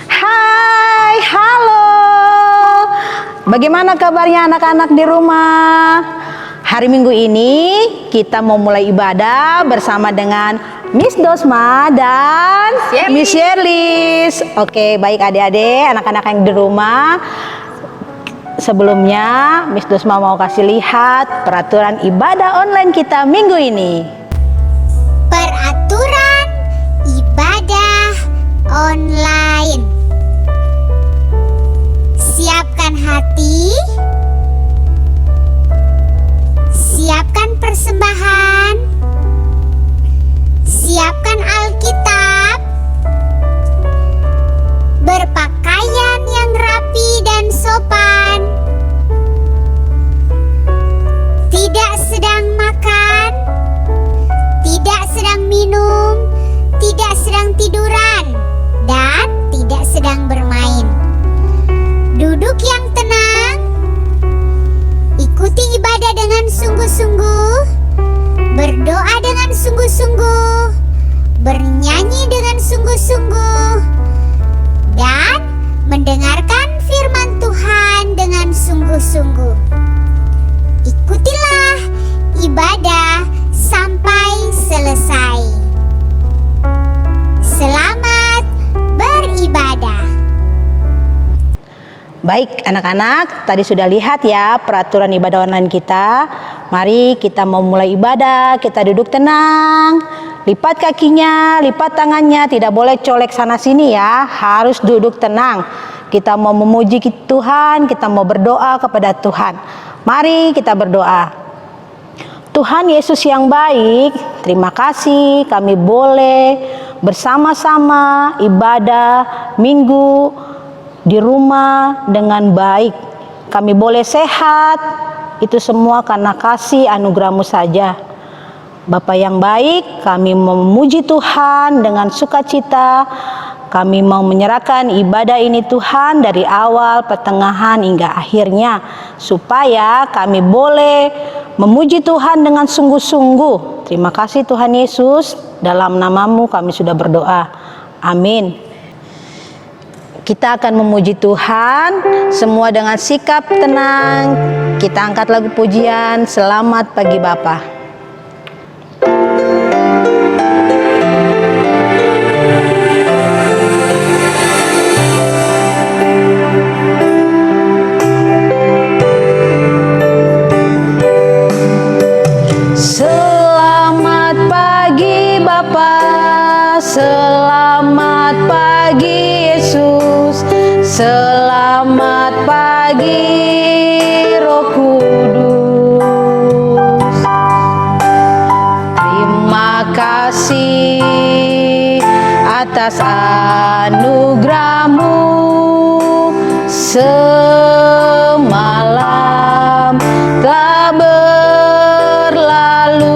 Hai, halo. Bagaimana kabarnya anak-anak di rumah? Hari Minggu ini kita mau mulai ibadah bersama dengan Miss Dosma dan Miss Yerlis. Oke, baik adik-adik, anak-anak yang di rumah. Sebelumnya Miss Dosma mau kasih lihat peraturan ibadah online kita minggu ini. Peraturan ibadah online. Siapkan hati, siapkan persembahan, siapkan Alkitab, berpakaian yang rapi dan sopan, tidak sedang makan, tidak sedang minum, tidak sedang tiduran, dan tidak sedang bermain. Duduk yang tenang, ikuti ibadah dengan sungguh-sungguh, berdoa dengan sungguh-sungguh, bernyanyi dengan sungguh-sungguh, dan mendengarkan firman Tuhan dengan sungguh-sungguh. Ikutilah ibadah sampai selesai. Selamat beribadah. Baik anak-anak, tadi sudah lihat ya peraturan ibadah online kita. Mari kita mau mulai ibadah, kita duduk tenang, lipat kakinya, lipat tangannya, tidak boleh colek sana sini ya, harus duduk tenang. Kita mau memuji Tuhan, kita mau berdoa kepada Tuhan. Mari kita berdoa. Tuhan Yesus yang baik, terima kasih kami boleh bersama-sama ibadah minggu di rumah dengan baik. Kami boleh sehat, itu semua karena kasih anugerah-Mu saja. Bapa yang baik, kami memuji Tuhan dengan sukacita. Kami mau menyerahkan ibadah ini Tuhan dari awal, pertengahan hingga akhirnya, supaya kami boleh memuji Tuhan dengan sungguh-sungguh. Terima kasih Tuhan Yesus, dalam nama-Mu kami sudah berdoa. Amin. Kita akan memuji Tuhan semua dengan sikap tenang. Kita angkat lagu pujian Selamat Pagi Bapa. Selamat pagi Bapa, selamat pagi Yesus, selamat pagi Roh Kudus. Terima kasih atas anugerah-Mu semalam telah berlalu.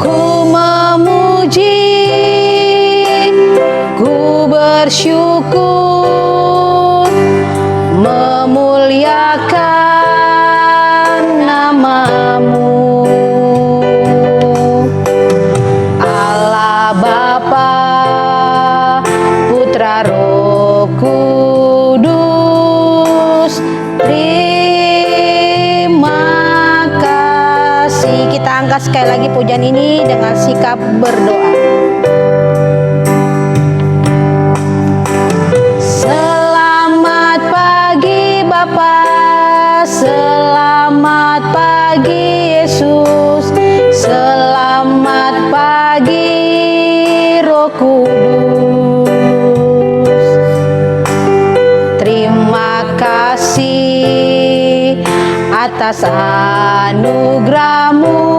Ku memuji, ku bersyukur, memuliakan nama-Mu. Allah Bapa, Putra Roh Kudus, terima kasih. Kita angkat sekali lagi pujian ini dengan sikap berdoa. Selamat pagi Bapa, selamat pagi Yesus, selamat pagi Roh Kudus. Terima kasih atas anugerah-Mu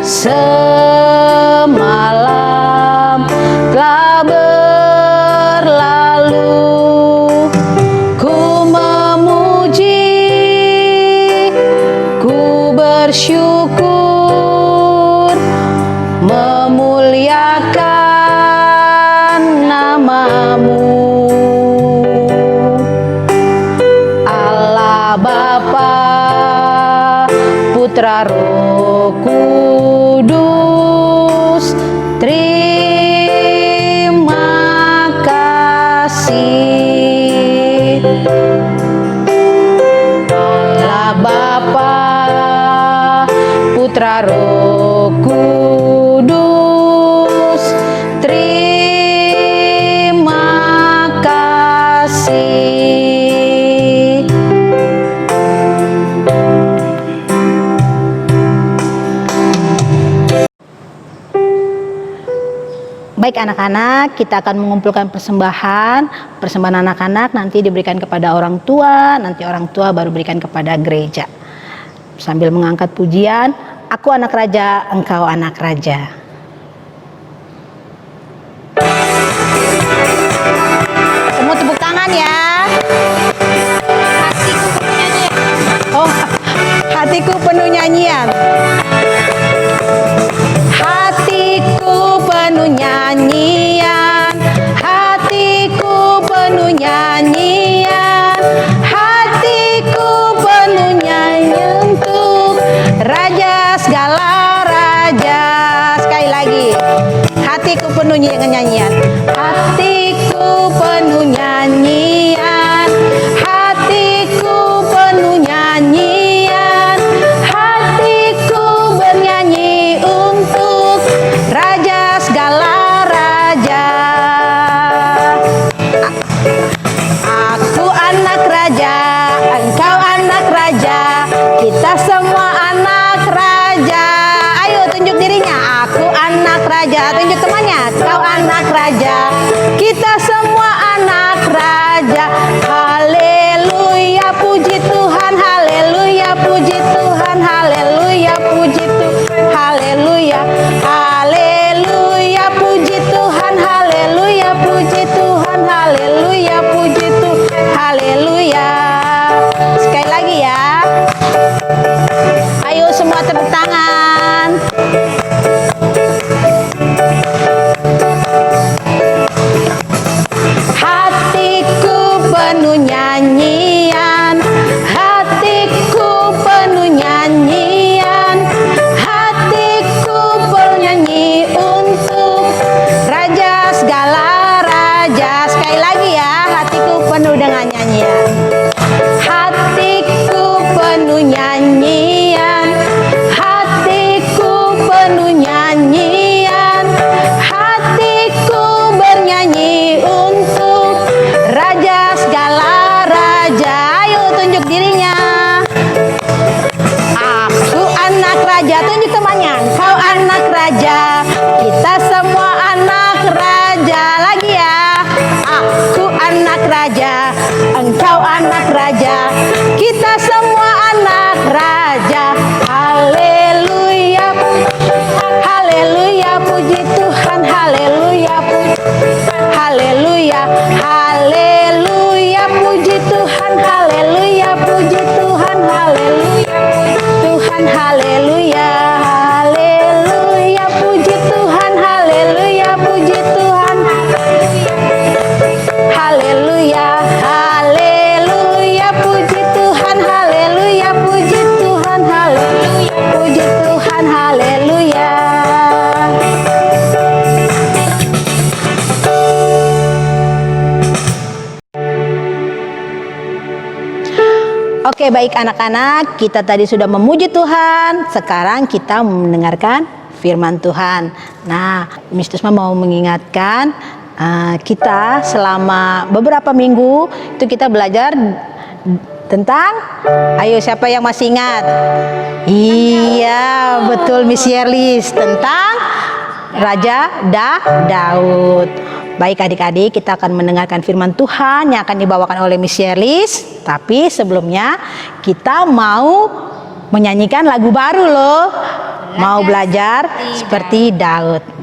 semalam telah berlalu. Ku memuji, ku bersyukur, memuliakan nama-Mu. Allah Bapa, Putra Roh Kudus. Terima kasih. Allah Bapa, Putra Roh Kudus. Terima kasih. Baik anak-anak, kita akan mengumpulkan persembahan. Persembahan anak-anak nanti diberikan kepada orang tua, nanti orang tua baru berikan kepada gereja. Sambil mengangkat pujian, aku anak raja, engkau anak raja. Semua tepuk tangan ya. Oh, hatiku penuh nyanyian. Hatiku penuh nyanyian, hatiku penuh nyanyian, hatiku penuh nyanyian untuk Raja segala raja. Sekali lagi, hatiku penuh nyanyian, hatiku penuh nyanyian, hatiku penuh nyanyian, hatiku bernyanyi untuk Raja segala raja. Aku anak raja, engkau anak raja, kita semua anak raja. Ayo tunjuk dirinya, aku anak raja. Tunjuk temannya, kau anak raja, kita semua anak raja. Haleluya, puji Tuhan, haleluya, puji Tuhan, haleluya, puji Tuhan, haleluya, haleluya, puji Tuhan, haleluya, puji Tuhan, haleluya, puji Tuhan, haleluya. Sekali lagi ya. Ayo semua tepuk tangan. Hatiku penuh nyanyian, hatiku penuh nyanyian, hatiku bernyanyi untuk Raja segala raja. Sekali lagi ya, hatiku penuh dengan nyanyian. Hatiku penuh nyanyian, hatiku penuh nyanyian, hatiku bernyanyi untuk Raja segala raja. Ayo tunjuk dirinya. Aku anak raja, tunjuk temannya. Kau anak raja, kita semua anak raja. Lagi ya. Aku anak raja, engkau anak raja, kita semua anak raja. Haleluya, haleluya, puji Tuhan, haleluya, haleluya, haleluya, puji Tuhan, haleluya, puji Tuhan, haleluya, Tuhan, haleluya, haleluya, puji Tuhan, haleluya, puji Tuhan, haleluya, haleluya, puji Tuhan, haleluya, puji Tuhan, haleluya, puji Tuhan, haleluya. Oke, baik anak-anak, kita tadi sudah memuji Tuhan. Sekarang kita mendengarkan firman Tuhan. Nah, Miss Tusma mau mengingatkan kita selama beberapa minggu itu kita belajar tentang, ayo siapa yang masih ingat? Iya, betul Miss Yerlis, tentang Raja Daud. Baik adik-adik, kita akan mendengarkan firman Tuhan yang akan dibawakan oleh Miss Yerlis. Tapi sebelumnya kita mau menyanyikan lagu baru loh. Mau belajar seperti Daud.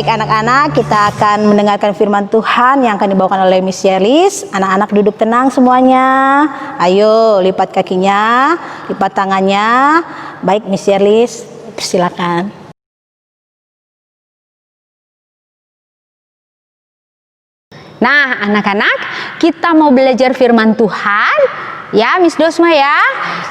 Baik anak-anak, kita akan mendengarkan firman Tuhan yang akan dibawakan oleh Miss Yelis. Anak-anak duduk tenang semuanya. Ayo lipat kakinya, lipat tangannya. Baik Miss Yelis, silakan. Nah, anak-anak, kita mau belajar firman Tuhan. Ya, Miss Dosma ya.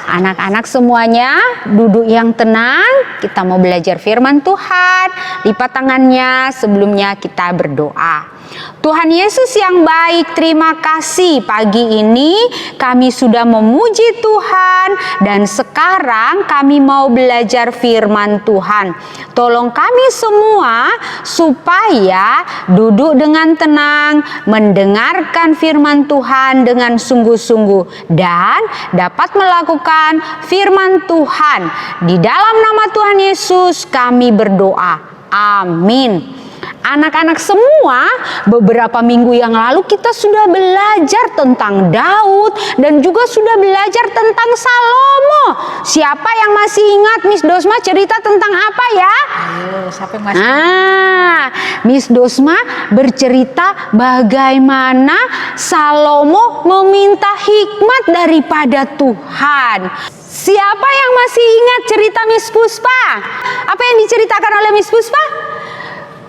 Anak-anak semuanya duduk yang tenang. Kita mau belajar firman Tuhan. Lipat tangannya, sebelumnya kita berdoa. Tuhan Yesus yang baik, terima kasih pagi ini kami sudah memuji Tuhan dan sekarang kami mau belajar firman Tuhan. Tolong kami semua supaya duduk dengan tenang, mendengarkan firman Tuhan dengan sungguh-sungguh dan dapat melakukan firman Tuhan. Di dalam nama Tuhan Yesus kami berdoa. Amin. Anak-anak semua, beberapa minggu yang lalu kita sudah belajar tentang Daud dan juga sudah belajar tentang Salomo. Siapa yang masih ingat Miss Dosma cerita tentang apa ya? Ayo, siapa yang masih? Miss Dosma bercerita bagaimana Salomo meminta hikmat daripada Tuhan. Siapa yang masih ingat cerita Miss Puspa? Apa yang diceritakan oleh Miss Puspa?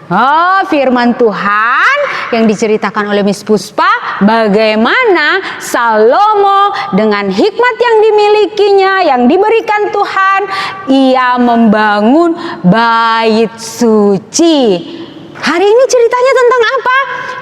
Oh, firman Tuhan yang diceritakan oleh Miss Puspa, bagaimana Salomo dengan hikmat yang dimilikinya, yang diberikan Tuhan, ia membangun bait suci. Hari ini ceritanya tentang apa?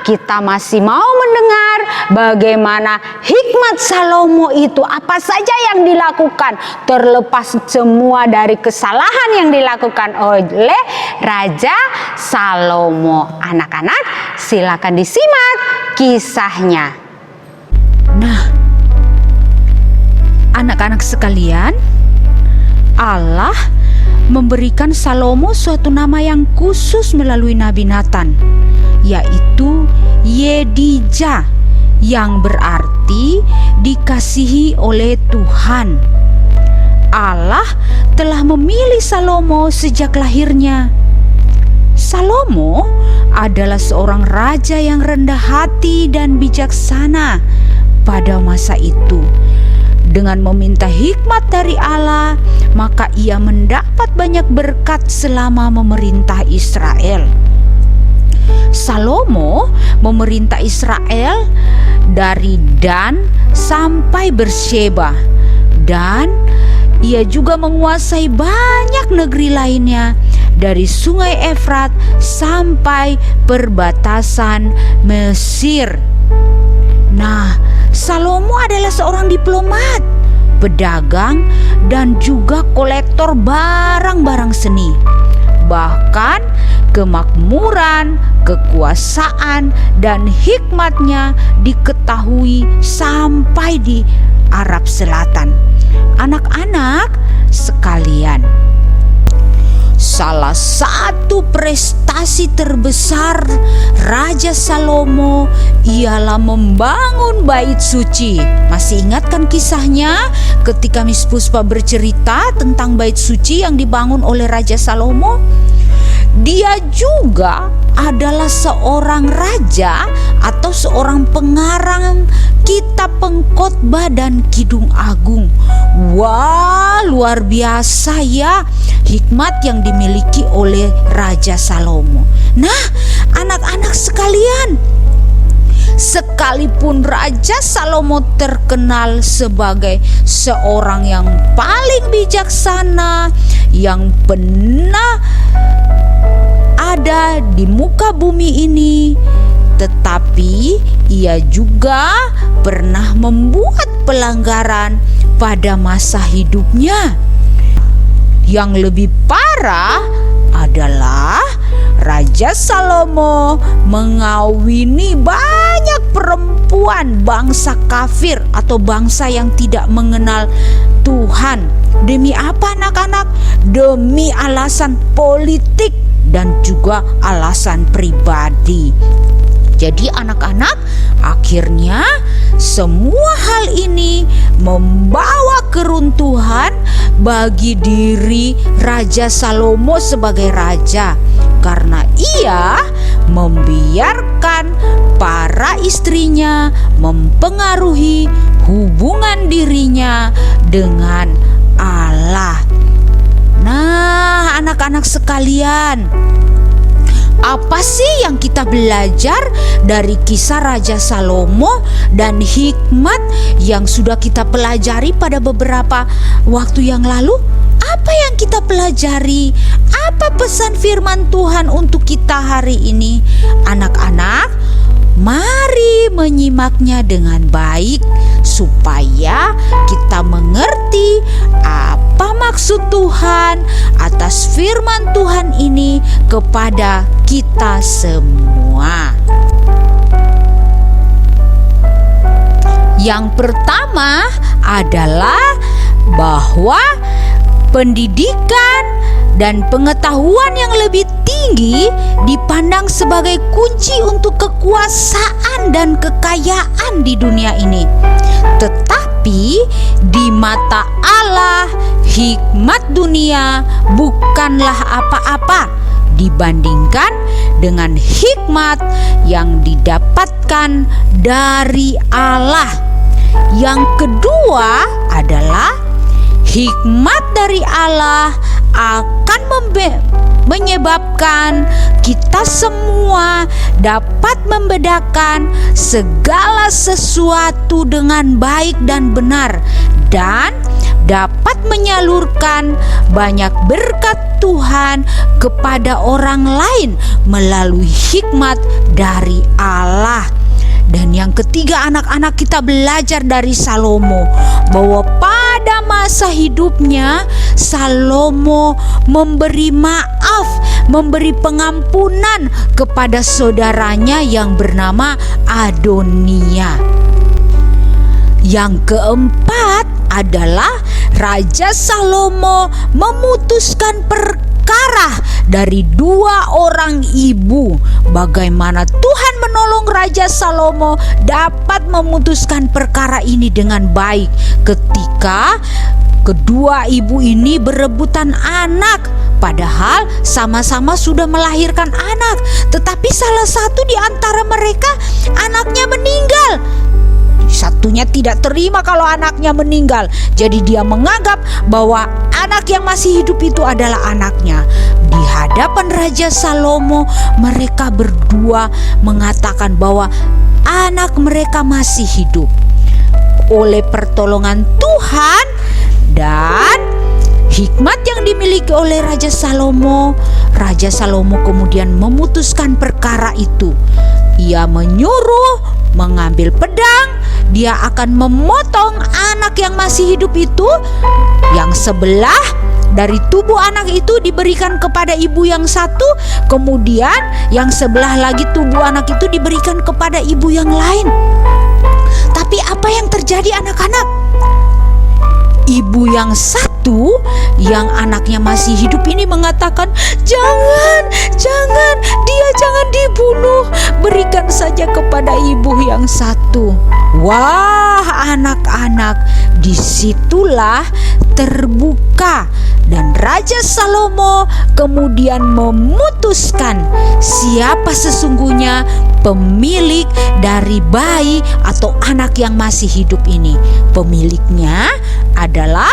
Kita masih mau mendengar bagaimana hikmat Salomo itu, apa saja yang dilakukan, terlepas semua dari kesalahan yang dilakukan oleh Raja Salomo. Anak-anak, silakan disimak kisahnya. Nah, anak-anak sekalian, Allah memberikan Salomo suatu nama yang khusus melalui Nabi Nathan, yaitu Yedija, yang berarti dikasihi oleh Tuhan. Allah telah memilih Salomo sejak lahirnya. Salomo adalah seorang raja yang rendah hati dan bijaksana pada masa itu. Dengan meminta hikmat dari Allah, maka ia mendapat banyak berkat selama memerintah Israel. Salomo memerintah Israel dari Dan sampai Beersheba, dan ia juga menguasai banyak negeri lainnya dari Sungai Efrat sampai perbatasan Mesir. Nah, Salomo adalah seorang diplomat, pedagang, dan juga kolektor barang-barang seni. Bahkan kemakmuran, kekuasaan, dan hikmatnya diketahui sampai di Arab Selatan. Anak-anak sekalian, salah satu prestasi terbesar Raja Salomo ialah membangun bait suci. Masih ingat kan kisahnya ketika Miss Puspa bercerita tentang bait suci yang dibangun oleh Raja Salomo? Dia juga adalah seorang raja atau seorang pengarang kitab pengkhotbah dan kidung agung. Wah, luar biasa ya hikmat yang dimiliki oleh Raja Salomo. Nah, anak-anak sekalian, sekalipun Raja Salomo terkenal sebagai seorang yang paling bijaksana yang pernah ada di muka bumi ini, tetapi ia juga pernah membuat pelanggaran pada masa hidupnya. Yang lebih parah adalah Raja Salomo mengawini banyak perempuan bangsa kafir atau bangsa yang tidak mengenal Tuhan. Demi apa anak-anak? Demi alasan politik dan juga alasan pribadi. Jadi anak-anak, akhirnya semua hal ini membawa keruntuhan bagi diri Raja Salomo sebagai raja, karena ia membiarkan para istrinya mempengaruhi hubungan dirinya dengan Allah. Nah, anak-anak sekalian, apa sih yang kita belajar dari kisah Raja Salomo dan hikmat yang sudah kita pelajari pada beberapa waktu yang lalu? Apa yang kita pelajari? Apa pesan firman Tuhan untuk kita hari ini? Anak-anak, mari menyimaknya dengan baik supaya kita mengerti apa maksud Tuhan atas firman Tuhan ini kepada kita semua. Yang pertama adalah bahwa pendidikan dan pengetahuan yang lebih tinggi dipandang sebagai kunci untuk kekuasaan dan kekayaan di dunia ini. Tetapi di mata Allah, hikmat dunia bukanlah apa-apa dibandingkan dengan hikmat yang didapatkan dari Allah. Yang kedua adalah hikmat dari Allah akan menyebabkan kita semua dapat membedakan segala sesuatu dengan baik dan benar, dan dapat menyalurkan banyak berkat Tuhan kepada orang lain melalui hikmat dari Allah. Dan yang ketiga, anak-anak, kita belajar dari Salomo bahwa pada masa hidupnya Salomo memberi maaf, memberi pengampunan kepada saudaranya yang bernama Adonia. Yang keempat adalah Raja Salomo memutuskan perkara dari dua orang ibu. Bagaimana Tuhan menolong Raja Salomo dapat memutuskan perkara ini dengan baik ketika kedua ibu ini berebutan anak, padahal sama-sama sudah melahirkan anak, tetapi salah satu di antara mereka anaknya meninggal. Satunya tidak terima kalau anaknya meninggal, jadi dia menganggap bahwa anak yang masih hidup itu adalah anaknya. Di hadapan Raja Salomo, mereka berdua mengatakan bahwa anak mereka masih hidup. Oleh pertolongan Tuhan dan hikmat yang dimiliki oleh Raja Salomo kemudian memutuskan perkara itu. Ia menyuruh mengambil pedang, dia akan memotong anak yang masih hidup itu. Yang sebelah dari tubuh anak itu diberikan kepada ibu yang satu, kemudian yang sebelah lagi tubuh anak itu diberikan kepada ibu yang lain. Tapi apa yang terjadi, anak-anak? Ibu yang satu yang anaknya masih hidup ini mengatakan, jangan, dia jangan dibunuh, berikan saja kepada ibu yang satu. Wah, anak-anak, disitulah terbuka dan Raja Salomo kemudian memutuskan siapa sesungguhnya pemilik dari bayi atau anak yang masih hidup ini. Pemiliknya adalah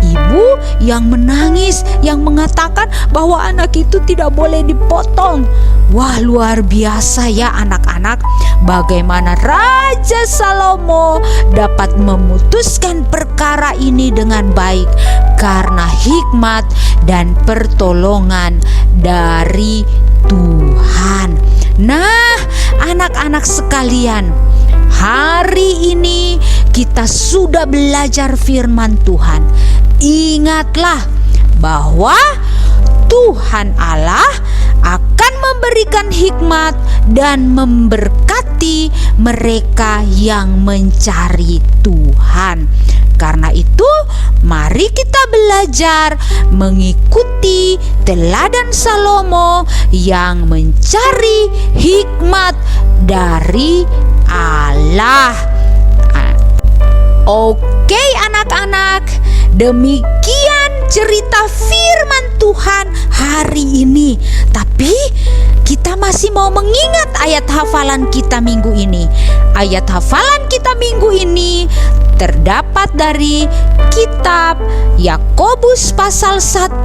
ibu yang menangis, yang mengatakan bahwa anak itu tidak boleh dipotong. Wah, luar biasa ya anak-anak, bagaimana Raja Salomo dapat memutuskan perkara ini dengan baik karena hikmat dan pertolongan dari Tuhan. Nah, anak-anak sekalian, hari ini kita sudah belajar firman Tuhan. Ingatlah bahwa Tuhan Allah akan memberikan hikmat dan memberkati mereka yang mencari Tuhan. Karena itu, mari kita belajar mengikuti teladan Salomo yang mencari hikmat dari Allah. Oke anak-anak, demikian cerita firman Tuhan hari ini. Tapi kita masih mau mengingat ayat hafalan kita minggu ini. Ayat hafalan kita minggu ini terdapat dari kitab Yakobus pasal 1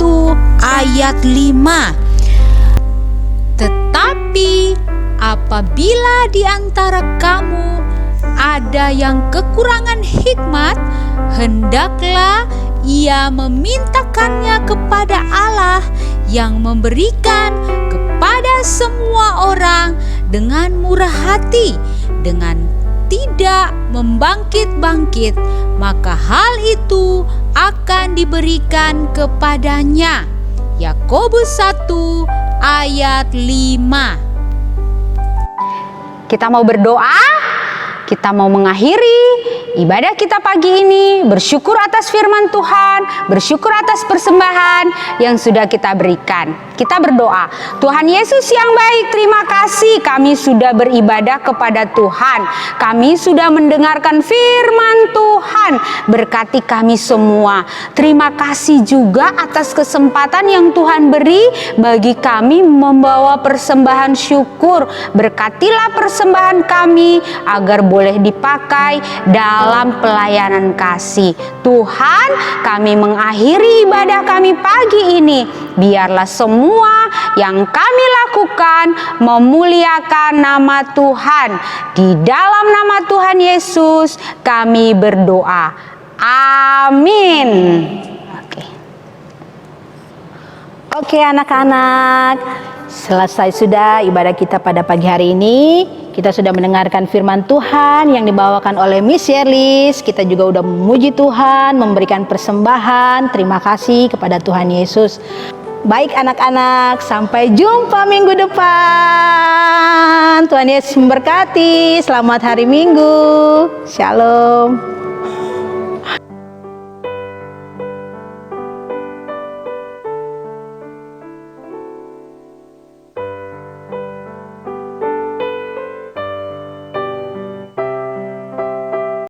ayat 5. Tetapi apabila di antara kamu ada yang kekurangan hikmat, hendaklah ia memintakannya kepada Allah yang memberikan kepada semua orang dengan murah hati, dengan tidak membangkit-bangkit, maka hal itu akan diberikan kepadanya. Yakobus 1 ayat 5. Kita mau berdoa, kita mau mengakhiri ibadah kita pagi ini, bersyukur atas firman Tuhan, bersyukur atas persembahan yang sudah kita berikan. Kita berdoa, Tuhan Yesus yang baik, terima kasih kami sudah beribadah kepada Tuhan. Kami sudah mendengarkan firman Tuhan, berkati kami semua. Terima kasih juga atas kesempatan yang Tuhan beri bagi kami membawa persembahan syukur. Berkatilah persembahan kami agar boleh dipakai dalam pelayanan kasih. Tuhan, kami mengakhiri ibadah kami pagi ini. Biarlah semua yang kami lakukan memuliakan nama Tuhan. Di dalam nama Tuhan Yesus kami berdoa. Amin. Oke anak-anak, selesai sudah ibadah kita pada pagi hari ini. Kita sudah mendengarkan firman Tuhan yang dibawakan oleh Miss Yerlis. Kita juga udah memuji Tuhan, memberikan persembahan. Terima kasih kepada Tuhan Yesus. Baik anak-anak, sampai jumpa minggu depan. Tuhan Yesus memberkati. Selamat hari Minggu. Shalom.